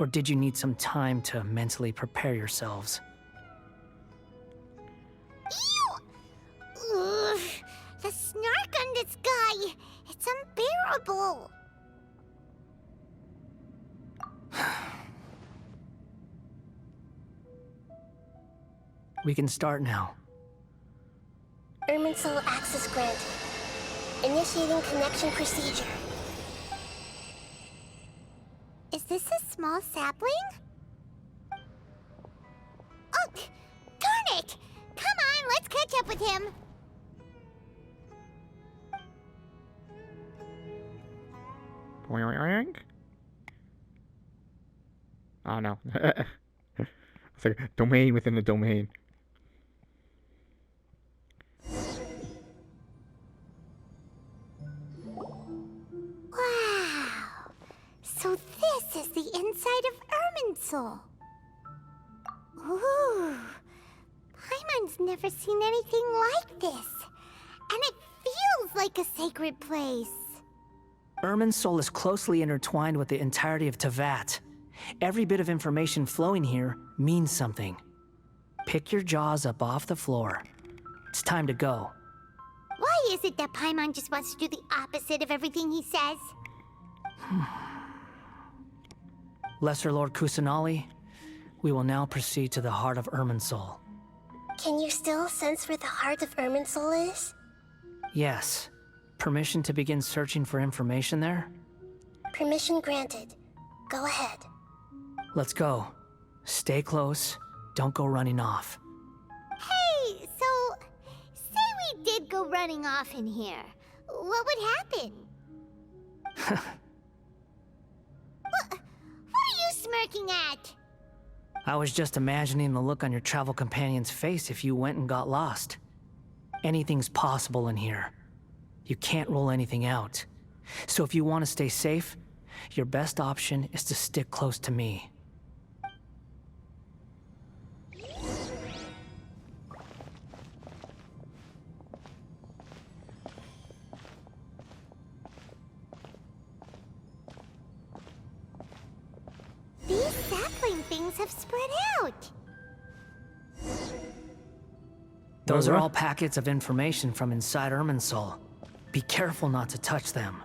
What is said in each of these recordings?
Or did you need some time to mentally prepare yourselves? Ew! Ugh, the snark on this guy! It's unbearable! We can start now. Irminsul access granted. Initiating connection procedure. Is this a small sapling? Oh, darn it! Come on, let's catch up with him! Boing. Oh no. It's like a domain within a domain. Wow! So this is the inside of Irminsul. Ooh! Paimon's never seen anything like this. And it feels like a sacred place. Irminsul is closely intertwined with the entirety of Teyvat. Every bit of information flowing here means something. Pick your jaws up off the floor. It's time to go. Why is it that Paimon just wants to do the opposite of everything he says? Lesser Lord Kusanali, we will now proceed to the heart of Irminsul. Can you still sense where the heart of Irminsul is? Yes. Permission to begin searching for information there? Permission granted. Go ahead. Let's go. Stay close. Don't go running off. Hey, so... say we did go running off in here. What would happen? What are you smirking at? I was just imagining the look on your travel companion's face if you went and got lost. Anything's possible in here. You can't rule anything out. So if you want to stay safe, your best option is to stick close to me. These sapling things have spread out. Those are all packets of information from inside Irminsul. Be careful not to touch them.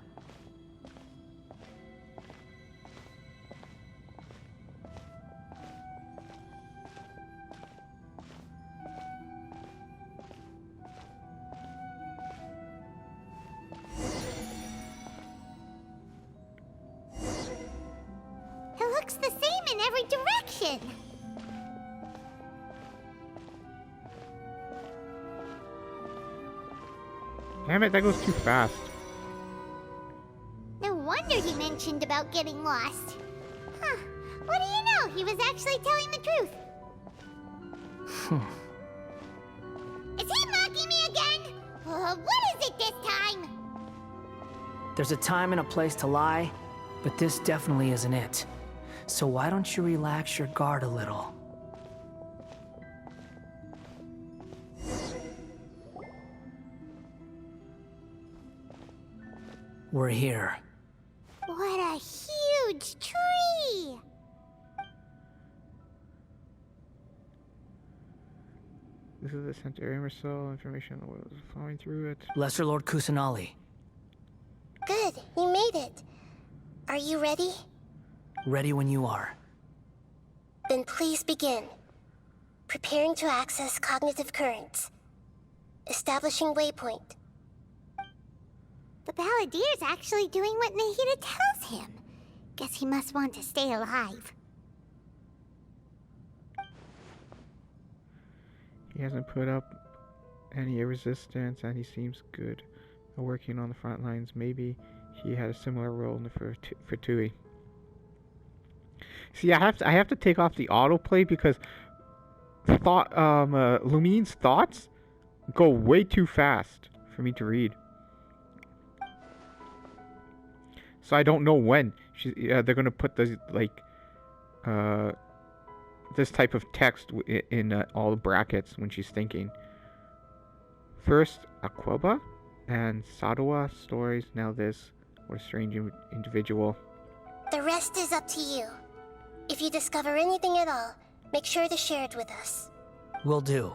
It looks the same in every direction. Damn it, that goes too fast. No wonder he mentioned about getting lost. Huh. What do you know? He was actually telling the truth. Is he mocking me again? What is it this time? There's a time and a place to lie, but this definitely isn't it. So why don't you relax your guard a little? We're here. What a huge tree! This is the center Irminsul. Information on the world is flowing through it. Lesser Lord Kusanali. Good, you made it. Are you ready? Ready when you are. Then please begin. Preparing to access cognitive currents. Establishing waypoint. The Balladeer's actually doing what Nahida tells him. Guess he must want to stay alive. He hasn't put up any resistance and he seems good at working on the front lines. Maybe he had a similar role in the Fatui. See, I have to take off the autoplay because Lumine's thoughts go way too fast for me to read. So I don't know when they're gonna put this this type of text in all the brackets when she's thinking. First, Aquaba and Sadawa stories. Now this, what a strange individual. The rest is up to you. If you discover anything at all, make sure to share it with us. Will do.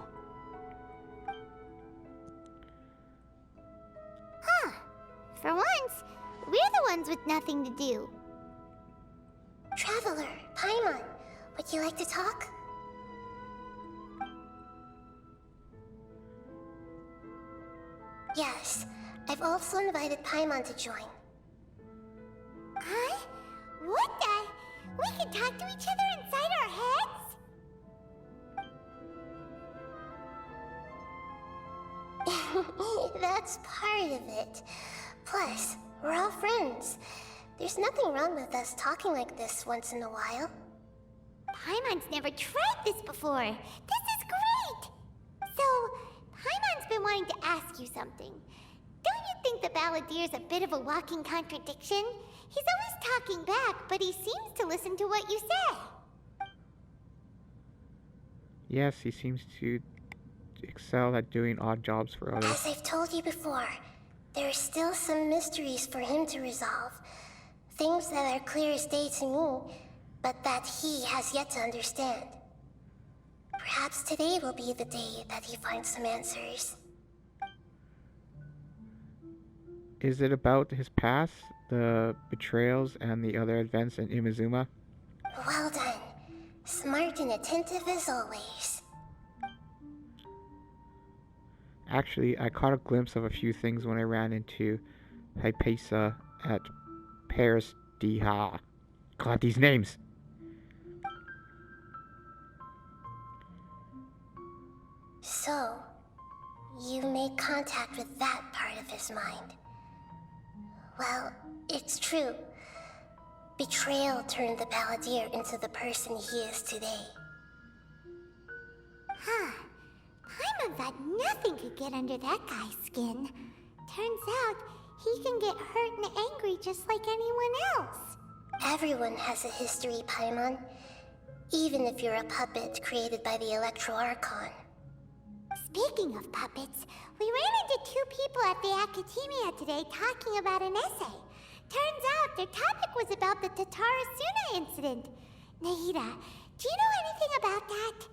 Huh. For once, we're the ones with nothing to do. Traveler, Paimon, would you like to talk? Yes, I've also invited Paimon to join. Huh? What the? We can talk to each other inside our heads? That's part of it. Plus, we're all friends. There's nothing wrong with us talking like this once in a while. Paimon's never tried this before. This is great! So, Paimon's been wanting to ask you something. Don't you think the Balladier's a bit of a walking contradiction? He's always talking back, but he seems to listen to what you say. Yes, he seems to excel at doing odd jobs for others. As I've told you before, there are still some mysteries for him to resolve. Things that are clear as day to me, but that he has yet to understand. Perhaps today will be the day that he finds some answers. Is it about his past, the betrayals, and the other events in Imizuma? Well done. Smart and attentive as always. Actually, I caught a glimpse of a few things when I ran into Hypatia at Paris Diha. God, these names! So, you made contact with that part of his mind. Well, it's true. Betrayal turned the Balladeer into the person he is today. Huh. Paimon thought nothing could get under that guy's skin. Turns out, he can get hurt and angry just like anyone else. Everyone has a history, Paimon. Even if you're a puppet created by the Electro Archon. Speaking of puppets, we ran into two people at the Academia today talking about an essay. Turns out their topic was about the Tatarasuna incident. Nahida, do you know anything about that?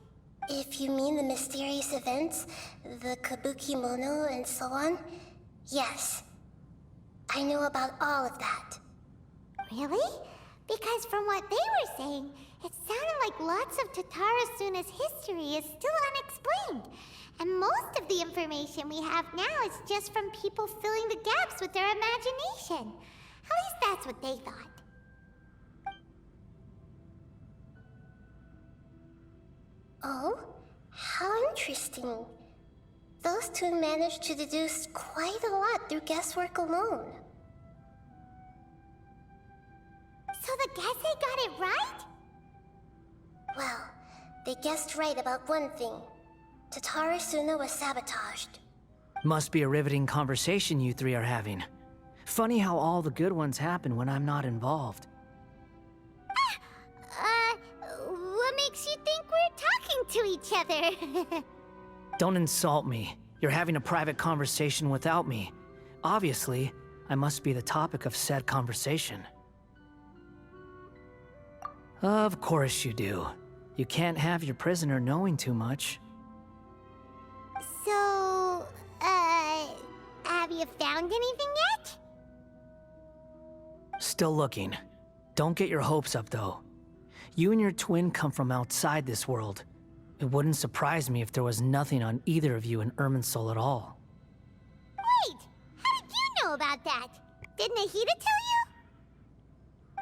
If you mean the mysterious events, the Kabuki Mono and so on, yes. I know about all of that. Really? Because from what they were saying, it sounded like lots of Tatarasuna's history is still unexplained. And most of the information we have now is just from people filling the gaps with their imagination. At least that's what they thought. Oh? How interesting. Those two managed to deduce quite a lot through guesswork alone. So the Gese got it right? Well, they guessed right about one thing. Tatarasuna was sabotaged. Must be a riveting conversation you three are having. Funny how all the good ones happen when I'm not involved. What makes you think we're talking to each other? Don't insult me. You're having a private conversation without me. Obviously, I must be the topic of said conversation. Of course you do. You can't have your prisoner knowing too much. So, have you found anything yet? Still looking. Don't get your hopes up, though. You and your twin come from outside this world. It wouldn't surprise me if there was nothing on either of you in Irminsul at all. Wait! How did you know about that? Did Nahida tell you?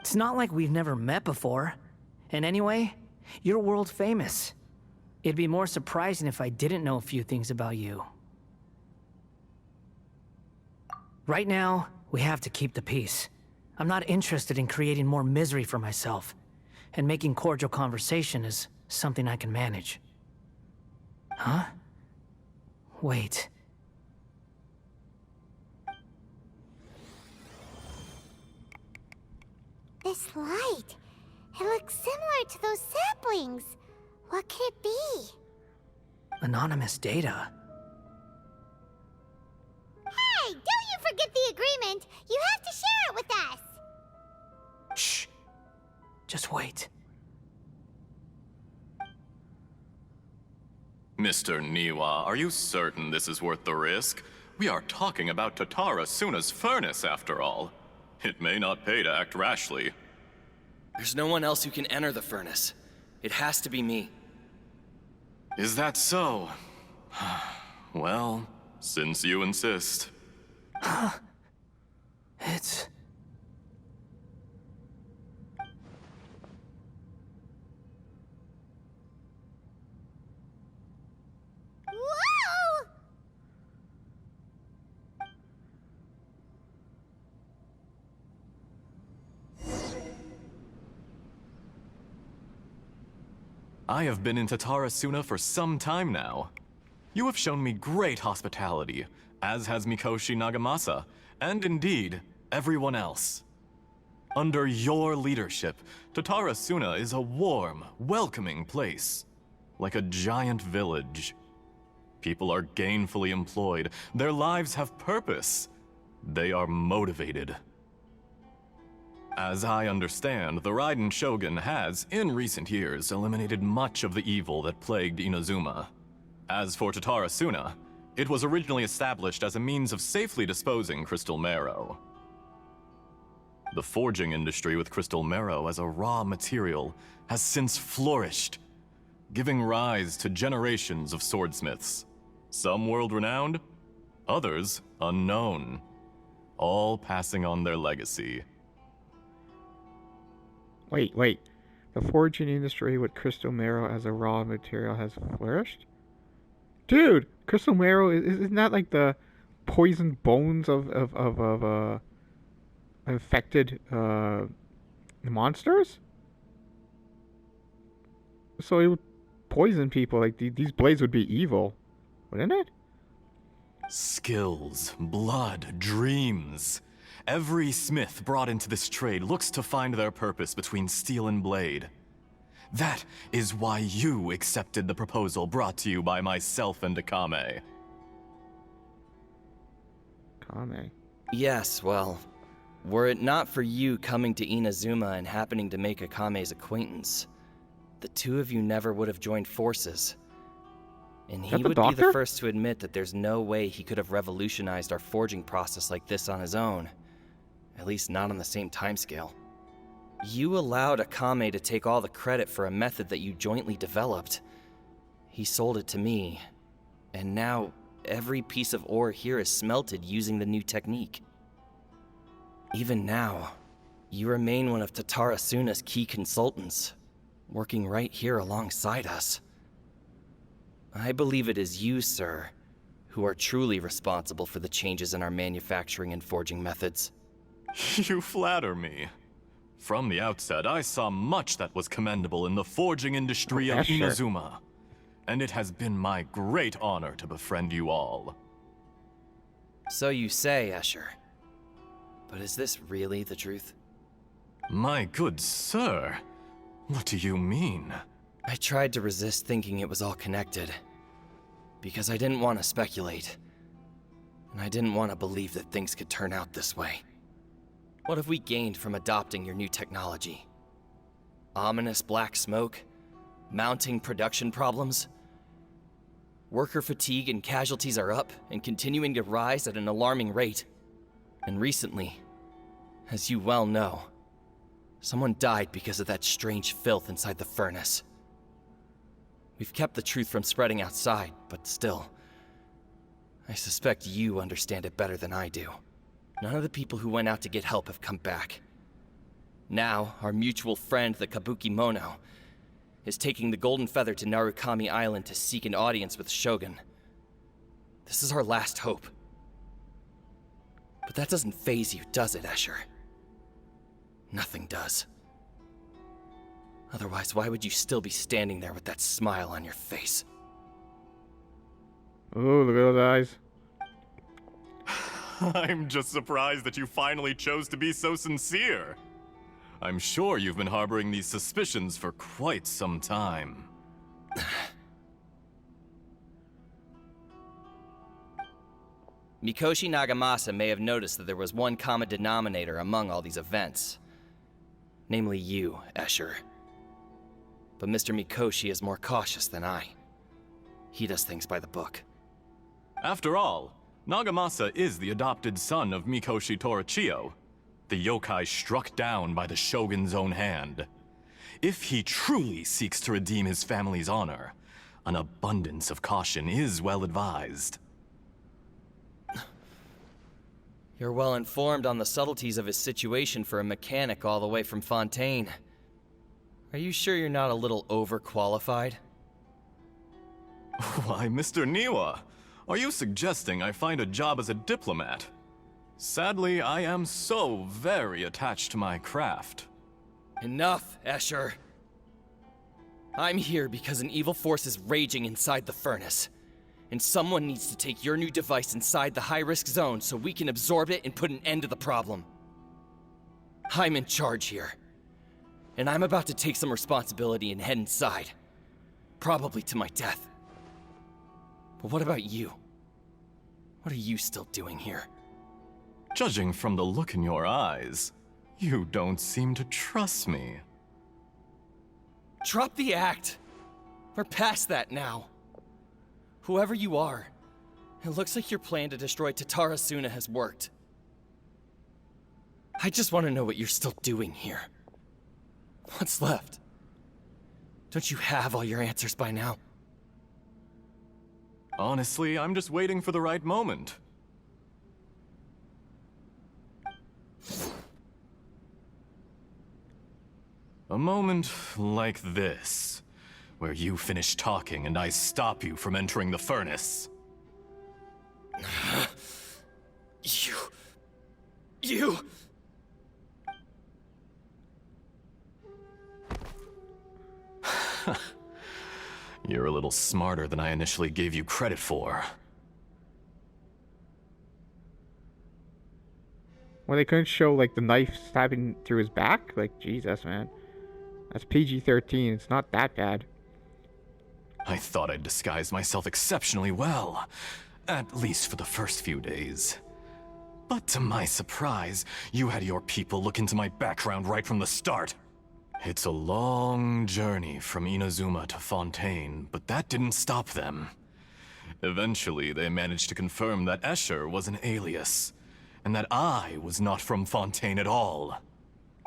It's not like we've never met before. And anyway, you're world famous. It'd be more surprising if I didn't know a few things about you. Right now, we have to keep the peace. I'm not interested in creating more misery for myself. And making cordial conversation is something I can manage. Huh? Wait. This light. It looks similar to those saplings. What could it be? Anonymous data. Hey, don't you forget the agreement! You have to share it with us! Shh. Just wait. Mr. Niwa, are you certain this is worth the risk? We are talking about Tatara Suna's furnace, after all. It may not pay to act rashly. There's no one else who can enter the furnace. It has to be me. Is that so? Well, since you insist. It's... Whoa! I have been in Tatara Suna for some time now. You have shown me great hospitality, as has Mikoshi Nagamasa, and indeed, everyone else. Under your leadership, Tatara Suna is a warm, welcoming place, like a giant village. People are gainfully employed, their lives have purpose, they are motivated. As I understand, the Raiden Shogun has, in recent years, eliminated much of the evil that plagued Inazuma. As for Tatara Suna, it was originally established as a means of safely disposing crystal marrow. The forging industry with crystal marrow as a raw material has since flourished, giving rise to generations of swordsmiths. Some world-renowned, others unknown, all passing on their legacy. Wait. The forging industry with crystal marrow as a raw material has flourished? Dude, crystal marrow isn't that like the poisoned bones of infected monsters? So it would poison people. Like these blades would be evil, wouldn't it? Skills, blood, dreams. Every smith brought into this trade looks to find their purpose between steel and blade. That is why you accepted the proposal brought to you by myself and Akame. Kame. Yes, well, were it not for you coming to Inazuma and happening to make Akame's acquaintance, the two of you never would have joined forces. And he would be the first to admit that there's no way he could have revolutionized our forging process like this on his own. At least not on the same timescale. You allowed Akame to take all the credit for a method that you jointly developed. He sold it to me, and now every piece of ore here is smelted using the new technique. Even now, you remain one of Tatara Suna's key consultants, working right here alongside us. I believe it is you, sir, who are truly responsible for the changes in our manufacturing and forging methods. You flatter me. From the outset, I saw much that was commendable in the forging industry of Inazuma. And it has been my great honor to befriend you all. So you say, Escher. But is this really the truth? My good sir, what do you mean? I tried to resist thinking it was all connected. Because I didn't want to speculate. And I didn't want to believe that things could turn out this way. What have we gained from adopting your new technology? Ominous black smoke? Mounting production problems? Worker fatigue and casualties are up and continuing to rise at an alarming rate. And recently, as you well know, someone died because of that strange filth inside the furnace. We've kept the truth from spreading outside, but still, I suspect you understand it better than I do. None of the people who went out to get help have come back. Now, our mutual friend, the Kabuki Mono, is taking the Golden Feather to Narukami Island to seek an audience with Shogun. This is our last hope. But that doesn't faze you, does it, Escher? Nothing does. Otherwise, why would you still be standing there with that smile on your face? Oh, look at those eyes. I'm just surprised that you finally chose to be so sincere. I'm sure you've been harboring these suspicions for quite some time. Mikoshi Nagamasa may have noticed that there was one common denominator among all these events. Namely you, Escher. But Mr. Mikoshi is more cautious than I. He does things by the book. After all, Nagamasa is the adopted son of Mikoshi Torachiyo, the yokai struck down by the Shogun's own hand. If he truly seeks to redeem his family's honor, an abundance of caution is well advised. You're well informed on the subtleties of his situation for a mechanic all the way from Fontaine. Are you sure you're not a little overqualified? Why, Mr. Niwa, are you suggesting I find a job as a diplomat? Sadly, I am so very attached to my craft. Enough, Escher. I'm here because an evil force is raging inside the furnace. And someone needs to take your new device inside the high-risk zone so we can absorb it and put an end to the problem. I'm in charge here. And I'm about to take some responsibility and head inside. Probably to my death. But what about you? What are you still doing here? Judging from the look in your eyes, you don't seem to trust me. Drop the act! We're past that now. Whoever you are, it looks like your plan to destroy Tatara Suna has worked. I just want to know what you're still doing here. What's left? Don't you have all your answers by now? Honestly, I'm just waiting for the right moment. A moment like this, where you finish talking and I stop you from entering the furnace. You... You're a little smarter than I initially gave you credit for. Well, they couldn't show, like, the knife stabbing through his back? Like, Jesus, man. That's PG-13. It's not that bad. I thought I'd disguised myself exceptionally well, at least for the first few days. But to my surprise, you had your people look into my background right from the start. It's a long journey from Inazuma to Fontaine, but that didn't stop them. Eventually, they managed to confirm that Escher was an alias, and that I was not from Fontaine at all.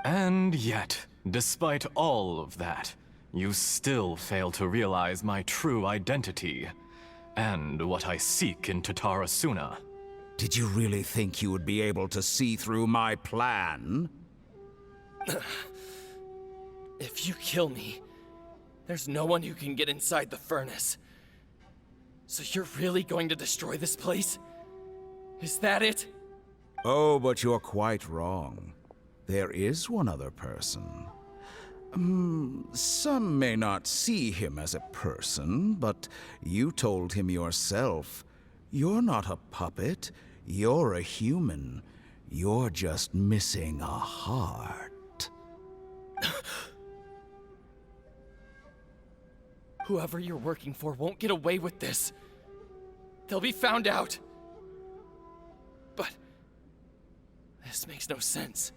And yet, despite all of that, you still fail to realize my true identity, and what I seek in Tatara Suna. Did you really think you would be able to see through my plan? If you kill me, there's no one who can get inside the furnace. So you're really going to destroy this place? Is that it? Oh, but you're quite wrong. There is one other person. Some may not see him as a person, but you told him yourself. You're not a puppet. You're a human. You're just missing a heart. Whoever you're working for won't get away with this. They'll be found out. But this makes no sense.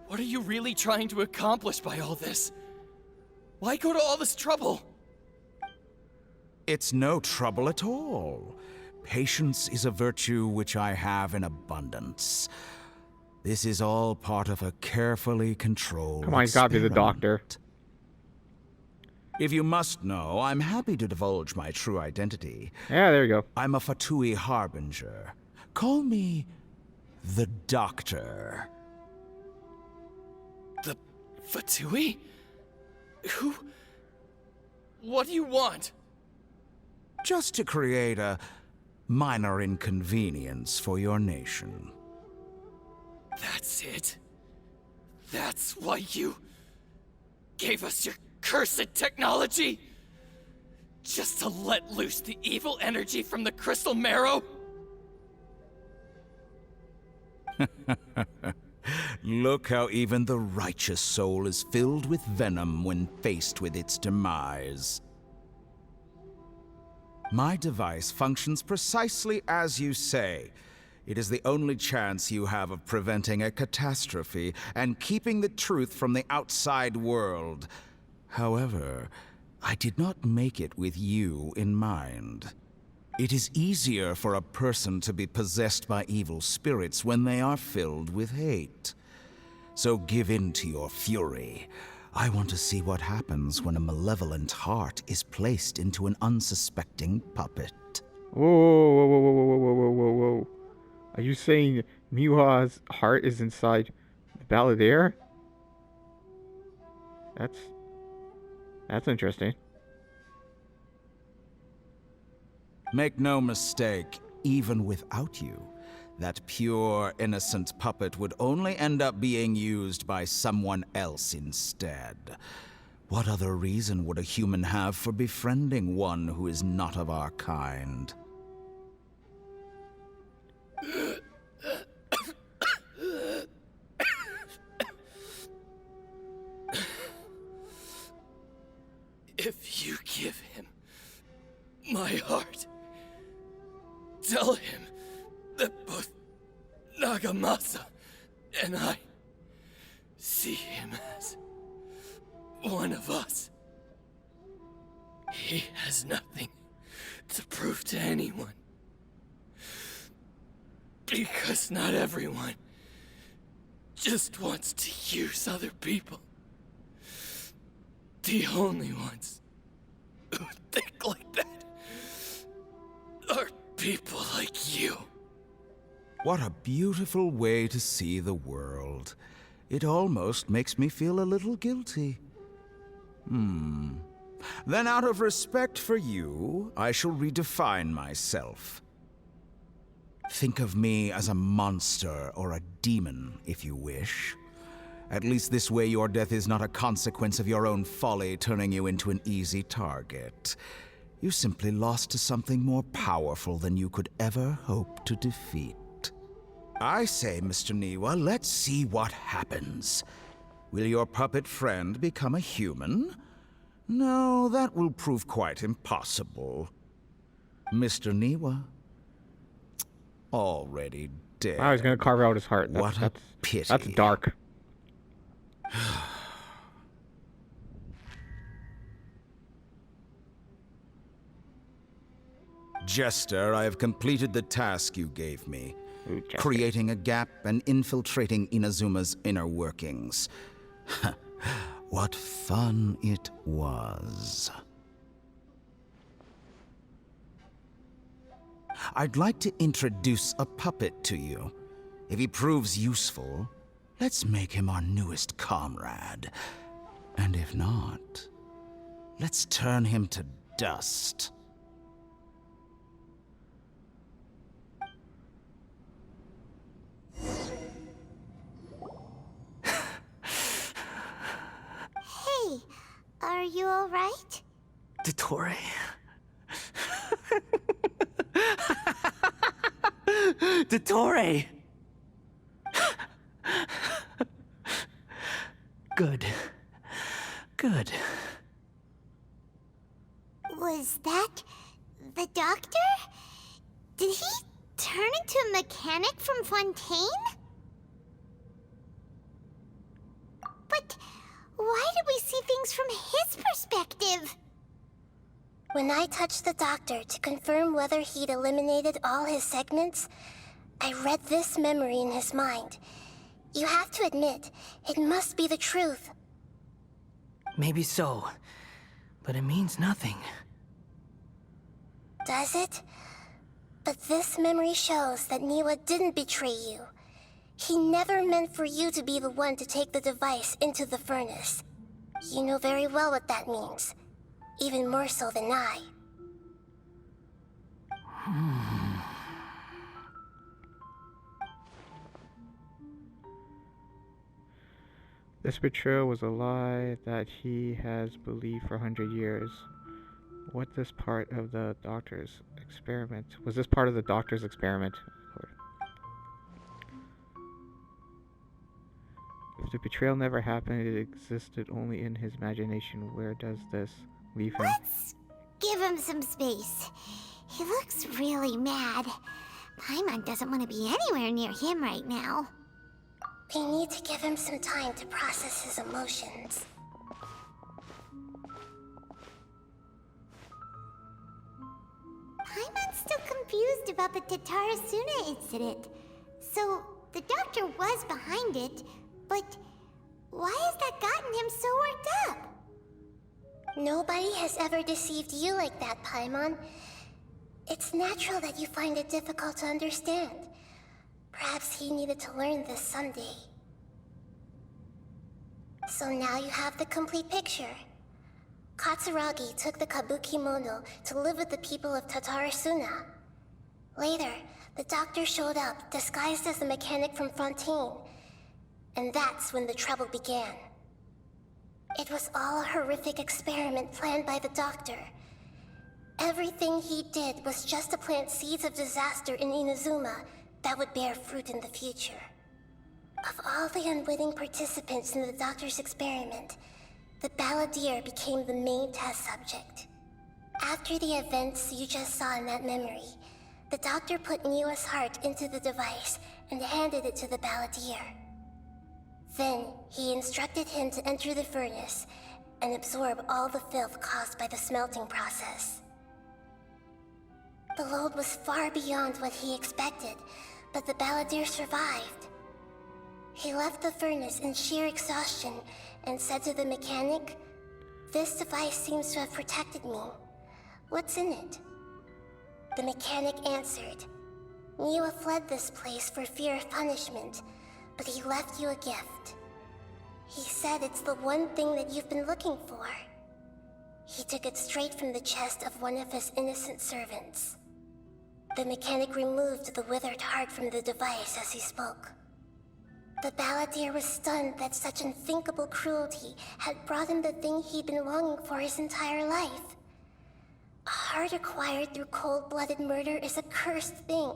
What are you really trying to accomplish by all this? Why go to all this trouble? It's no trouble at all. Patience is a virtue which I have in abundance. This is all part of a carefully controlled Come on, he's gotta be the doctor. experiment. If you must know, I'm happy to divulge my true identity. Yeah, there you go. I'm a Fatui Harbinger. Call me the Doctor. The Fatui? Who? What do you want? Just to create a minor inconvenience for your nation. That's it? That's why you gave us your cursed technology? Just to let loose the evil energy from the crystal marrow? Look how even the righteous soul is filled with venom when faced with its demise. My device functions precisely as you say. It is the only chance you have of preventing a catastrophe and keeping the truth from the outside world. However, I did not make it with you in mind. It is easier for a person to be possessed by evil spirits when they are filled with hate. So give in to your fury. I want to see what happens when a malevolent heart is placed into an unsuspecting puppet. Whoa, whoa, whoa, whoa, whoa, whoa, whoa, whoa, whoa. Are you saying Miwa's heart is inside the Balladeer? That's interesting. Make no mistake, even without you, that pure, innocent puppet would only end up being used by someone else instead. What other reason would a human have for befriending one who is not of our kind? If you give him my heart, tell him that both Nagamasa and I see him as one of us. He has nothing to prove to anyone. Because not everyone just wants to use other people. The only ones who think like that are people like you. What a beautiful way to see the world. It almost makes me feel a little guilty. Then out of respect for you, I shall redefine myself. Think of me as a monster or a demon, if you wish. At least this way your death is not a consequence of your own folly turning you into an easy target. You simply lost to something more powerful than you could ever hope to defeat. I say, Mr. Niwa, let's see what happens. Will your puppet friend become a human? No, that will prove quite impossible. Mr. Niwa, already dead. I was gonna carve out his heart. What a pity. That's dark. Jester, I have completed the task you gave me. Ooh, Jester. Creating a gap and infiltrating Inazuma's inner workings. What fun it was. I'd like to introduce a puppet to you. If he proves useful, let's make him our newest comrade. And if not, let's turn him to dust. Hey, are you alright? Dottore. Dottore! Good. Good. Was that the doctor? Did he turn into a mechanic from Fontaine? But why did we see things from his perspective? When I touched the doctor to confirm whether he'd eliminated all his segments, I read this memory in his mind. You have to admit, it must be the truth. Maybe so, but it means nothing. Does it? But this memory shows that Niwa didn't betray you. He never meant for you to be the one to take the device into the furnace. You know very well what that means. Even more so than I. This betrayal was a lie that he has believed for 100 years. Was this part of the doctor's experiment? If the betrayal never happened, it existed only in his imagination. Where does this leave him? Let's give him some space. He looks really mad. Paimon doesn't want to be anywhere near him right now. We need to give him some time to process his emotions. still confused about the Tatarasuna incident. So, the doctor was behind it, but why has that gotten him so worked up? Nobody has ever deceived you like that, Paimon. It's natural that you find it difficult to understand. Perhaps he needed to learn this someday. So now you have the complete picture. Katsuragi took the Kabuki Mono to live with the people of Tatarasuna. Later, the doctor showed up, disguised as the mechanic from Fontaine. And that's when the trouble began. It was all a horrific experiment planned by the doctor. Everything he did was just to plant seeds of disaster in Inazuma that would bear fruit in the future. Of all the unwitting participants in the doctor's experiment, the balladeer became the main test subject. After the events you just saw in that memory, the doctor put Niwa's heart into the device and handed it to the balladeer. Then, he instructed him to enter the furnace and absorb all the filth caused by the smelting process. The load was far beyond what he expected, but the balladeer survived. He left the furnace in sheer exhaustion and said to the mechanic, "This device seems to have protected me. What's in it?" The mechanic answered, "Niwa fled this place for fear of punishment, but he left you a gift. He said it's the one thing that you've been looking for." He took it straight from the chest of one of his innocent servants. The mechanic removed the withered heart from the device as he spoke. The balladeer was stunned that such unthinkable cruelty had brought him the thing he'd been longing for his entire life. A heart acquired through cold-blooded murder is a cursed thing,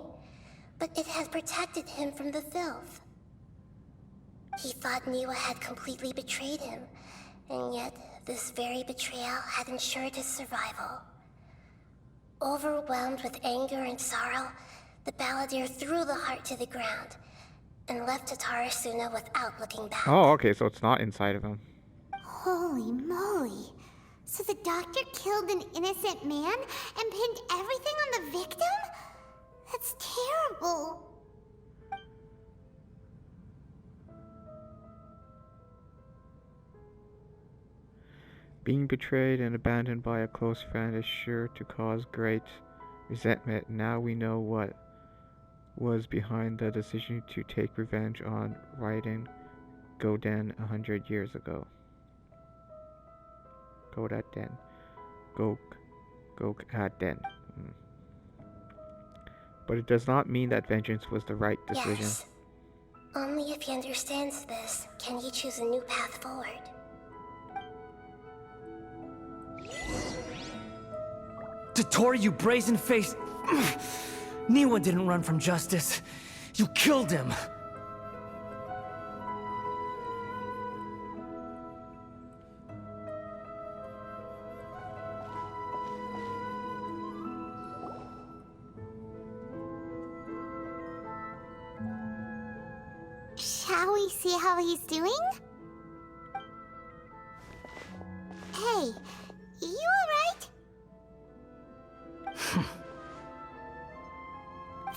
but it has protected him from the filth. He thought Niwa had completely betrayed him, and yet this very betrayal had ensured his survival. Overwhelmed with anger and sorrow, the balladeer threw the heart to the ground and left Tatarasuna without looking back. Oh, okay, so it's not inside of him. Holy moly. So the doctor killed an innocent man and pinned everything on the victim? That's terrible. Being betrayed and abandoned by a close friend is sure to cause great resentment. Now we know what was behind the decision to take revenge on Raiden Goden 100 years ago. Godaden. Gokaden. But it does not mean that vengeance was the right decision. Yes. Only if he understands this can he choose a new path forward. Tottori, you brazen-faced... Niwa didn't run from justice. You killed him. Shall we see how he's doing? Hey, you alright?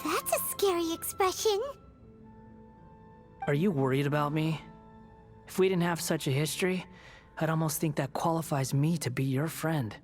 That's a scary expression. Are you worried about me? If we didn't have such a history, I'd almost think that qualifies me to be your friend.